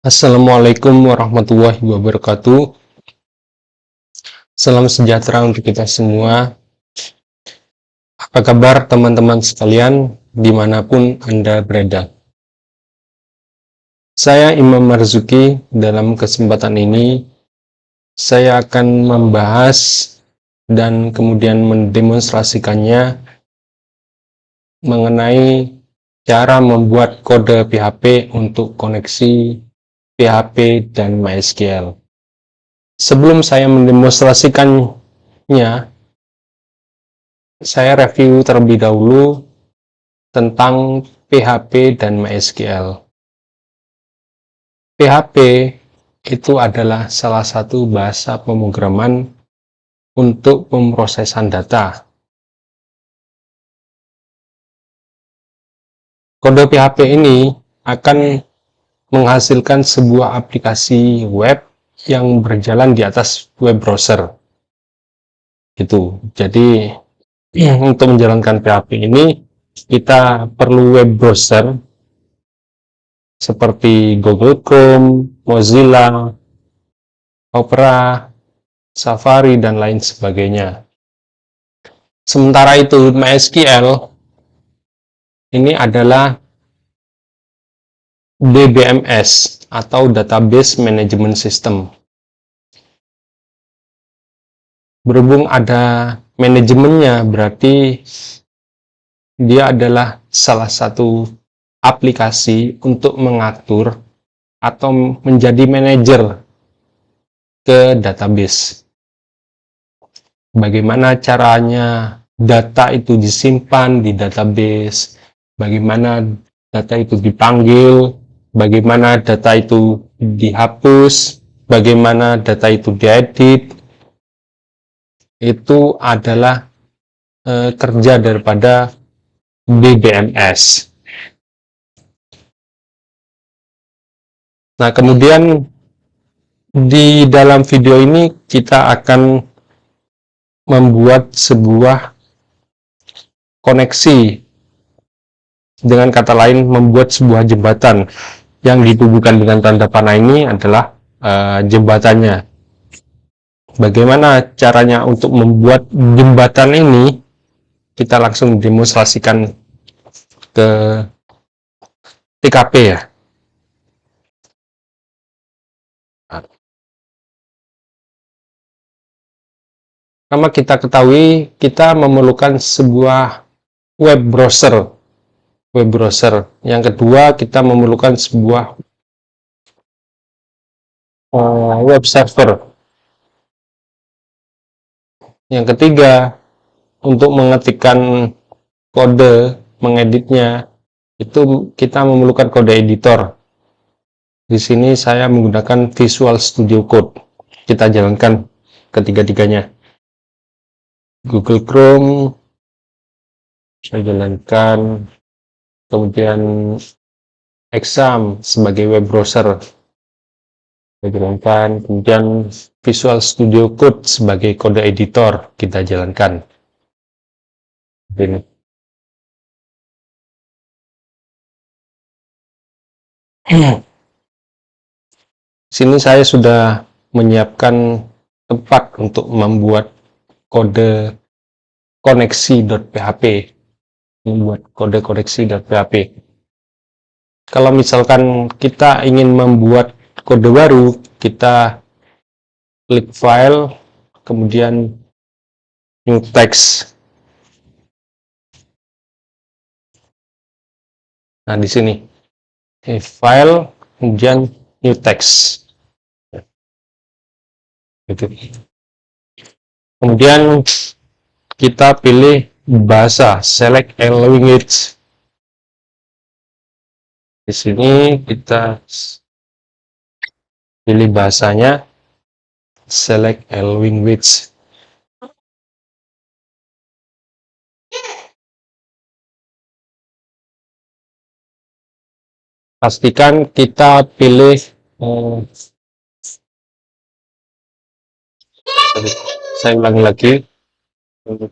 Assalamualaikum warahmatullahi wabarakatuh. Salam sejahtera untuk kita semua. Apa kabar teman-teman sekalian dimanapun Anda berada? Saya Imam Marzuki. Dalam kesempatan ini saya akan membahas dan kemudian mendemonstrasikannya mengenai cara membuat kode PHP untuk koneksi PHP dan MySQL. Sebelum saya mendemonstrasikannya, saya review terlebih dahulu tentang PHP dan MySQL. PHP itu adalah salah satu bahasa pemrograman untuk pemrosesan data. Kode PHP ini akan menghasilkan sebuah aplikasi web yang berjalan di atas web browser. Jadi untuk menjalankan PHP ini kita perlu web browser seperti Google Chrome, Mozilla, Opera, Safari, dan lain sebagainya. Sementara itu, MySQL ini adalah DBMS atau Database Management System. Berhubung ada manajemennya, berarti dia adalah salah satu aplikasi untuk mengatur atau menjadi manajer ke database. Bagaimana caranya data itu disimpan di database, bagaimana data itu dipanggil, bagaimana data itu dihapus, bagaimana data itu diedit, itu adalah kerja daripada DBMS. Nah, kemudian di dalam video ini kita akan membuat sebuah koneksi, dengan kata lain membuat sebuah jembatan. Yang ditubuhkan dengan tanda panah ini adalah jembatannya. Bagaimana caranya untuk membuat jembatan ini? Kita langsung demonstrasikan ke TKP ya. Pertama kita ketahui kita memerlukan sebuah web browser. Yang kedua kita memerlukan sebuah web server. Yang ketiga, untuk mengetikkan kode, mengeditnya, itu kita memerlukan kode editor. Di sini saya menggunakan Visual Studio Code. Kita jalankan ketiga-tiganya. Google Chrome, saya jalankan, kemudian Exam sebagai web browser, saya jalankan, kemudian Visual Studio Code sebagai kode editor, kita jalankan. Ini. Sini saya sudah menyiapkan tempat untuk membuat kode koneksi.php. Kalau misalkan kita ingin membuat kode baru, kita klik file, kemudian new text. Nah, di sini file, kemudian new text. Kemudian kita pilih bahasa, select a language. Di sini kita pilih bahasanya, select a language. Pastikan kita pilih saya ulangi lagi,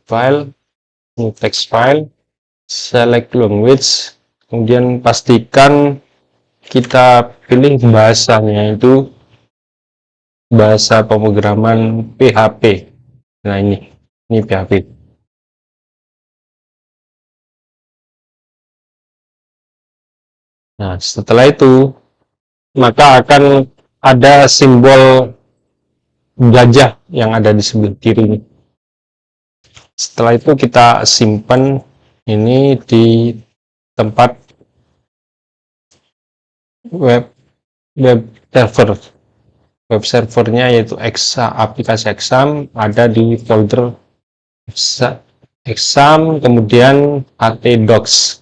file, new text file, select language, kemudian pastikan kita pilih bahasanya itu bahasa pemrograman PHP. Nah, ini PHP. Nah, setelah itu maka akan ada simbol gajah yang ada di sebelah kiri ini. Setelah itu kita simpan ini di tempat web server. Web servernya yaitu aplikasi exam ada di folder exam, kemudian htdocs.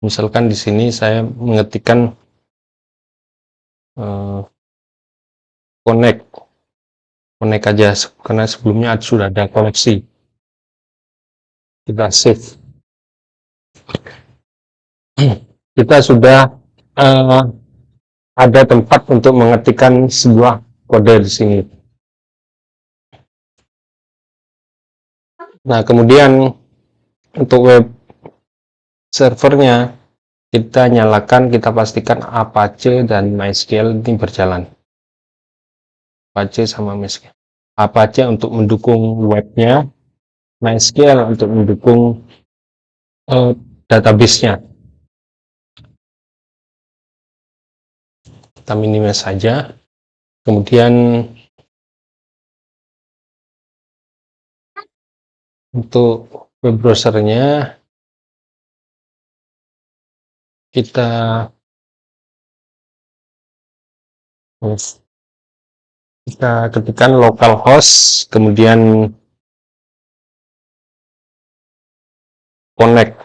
Misalkan di sini saya mengetikkan connect aja karena sebelumnya sudah ada koneksi. Kita save. Kita sudah ada tempat untuk mengetikkan sebuah kode di sini. Nah, kemudian untuk web servernya kita nyalakan, kita pastikan Apache dan MySQL ini berjalan. Apache sama MySQL. Apache untuk mendukung webnya, MySQL untuk mendukung database-nya. Kita minimize saja. Kemudian untuk web browsernya kita ketikkan localhost, kemudian connect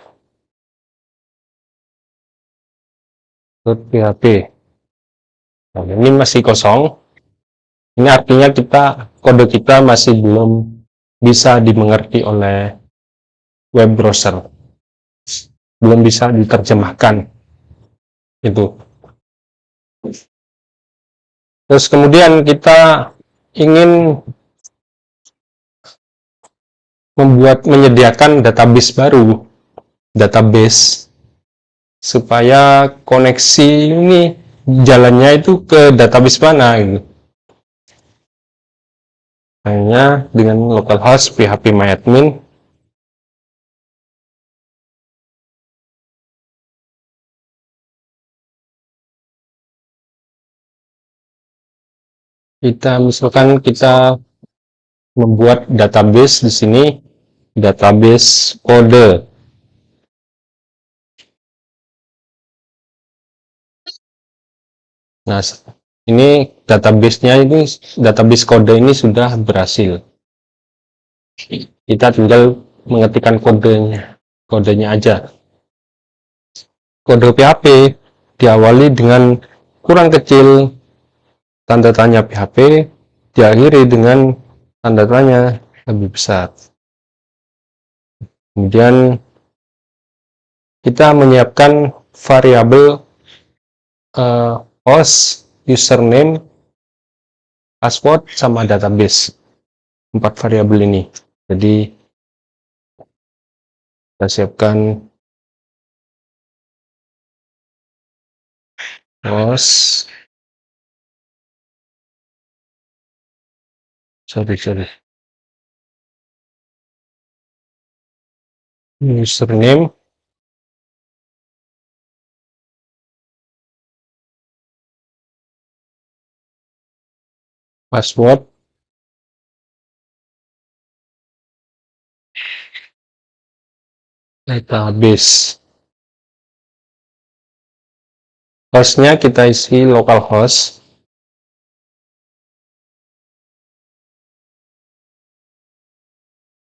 .php. Nah, ini masih kosong. Ini artinya kode kita masih belum bisa dimengerti oleh web browser, belum bisa diterjemahkan itu. Terus kemudian kita ingin menyediakan database supaya koneksi ini jalannya itu ke database mana gitu. Hanya dengan localhost phpMyAdmin. Misalkan kita membuat database di sini, database kode. Nah, ini database kode ini sudah berhasil. Kita tinggal mengetikkan kodenya aja. Kode PHP diawali dengan kurang kecil tanda tanya PHP, diakhiri dengan tanda tanya lebih besar. Kemudian kita menyiapkan variabel host, username, password, sama database. 4 variabel ini. Jadi kita siapkan host, username, password, database. Hostnya kita isi localhost.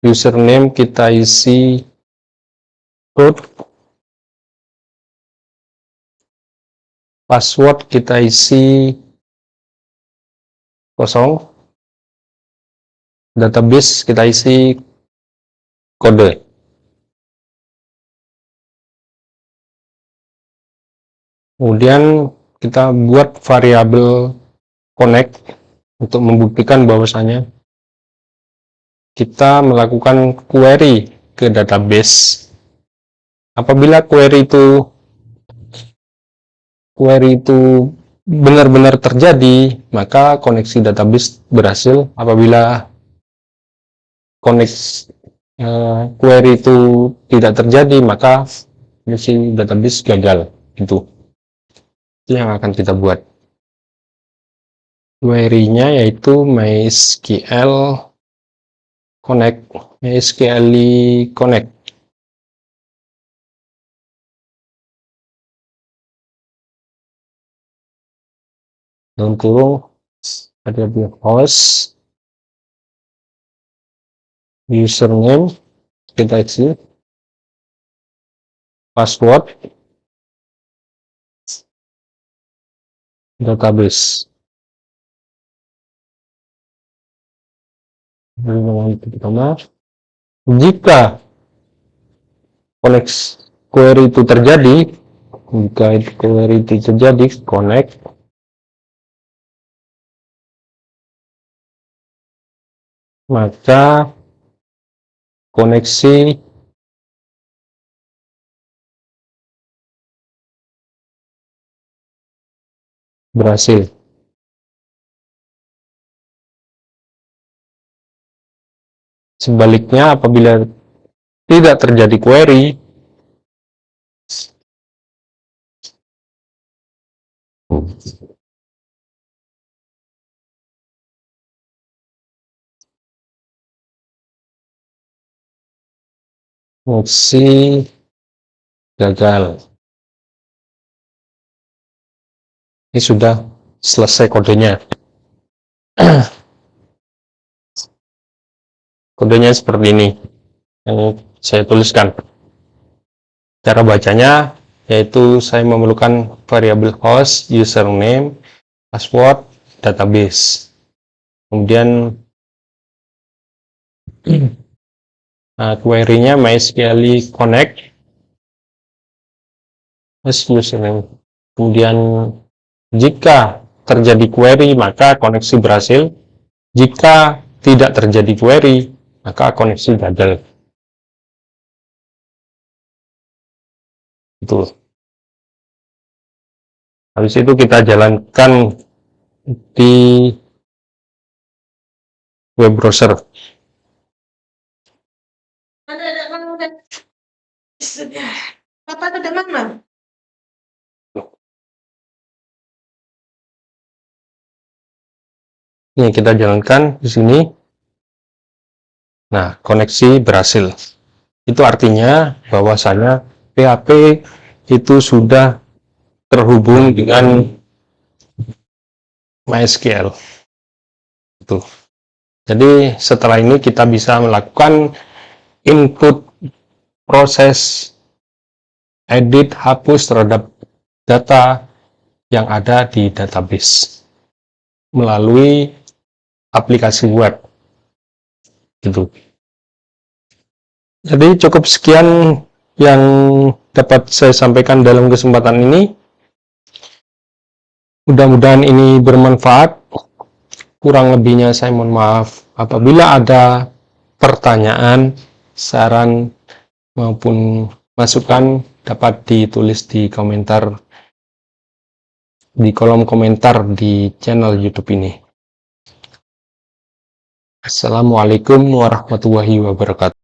Username kita isi root. Password kita isi kosong. Database kita isi kode. Kemudian kita buat variabel connect untuk membuktikan bahwasanya kita melakukan query ke database Apabila query itu benar-benar terjadi, maka koneksi database berhasil. Apabila query itu tidak terjadi, maka koneksi database gagal. Itu yang akan kita buat. Query-nya yaitu MySQL Connect, MySQL Connect. Dalam kurung ada host, username, kita isi, password, database. Jika query itu terjadi, connect, maka koneksi berhasil. Sebaliknya, apabila tidak terjadi query, koneksi gagal. Ini sudah selesai kodenya. Kodenya seperti ini yang saya tuliskan. Cara bacanya yaitu saya memerlukan variabel host, username, password, database. Kemudian query-nya MySQL Connect, username. Kemudian jika terjadi query maka koneksi berhasil. Jika tidak terjadi query maka koneksi gagal. Itu. Habis itu kita jalankan di web browser. Papa ada mana? Ini kita jalankan di sini. Nah, koneksi berhasil. Itu artinya bahwasanya PHP itu sudah terhubung dengan MySQL. Itu. Jadi setelah ini kita bisa melakukan input, proses, edit, hapus terhadap data yang ada di database melalui aplikasi web. Gitu. Jadi cukup sekian yang dapat saya sampaikan dalam kesempatan ini. Mudah-mudahan ini bermanfaat. Kurang lebihnya saya mohon maaf. Apabila ada pertanyaan, saran maupun masukan dapat ditulis di komentar, di kolom komentar di channel YouTube ini. Assalamualaikum warahmatullahi wabarakatuh.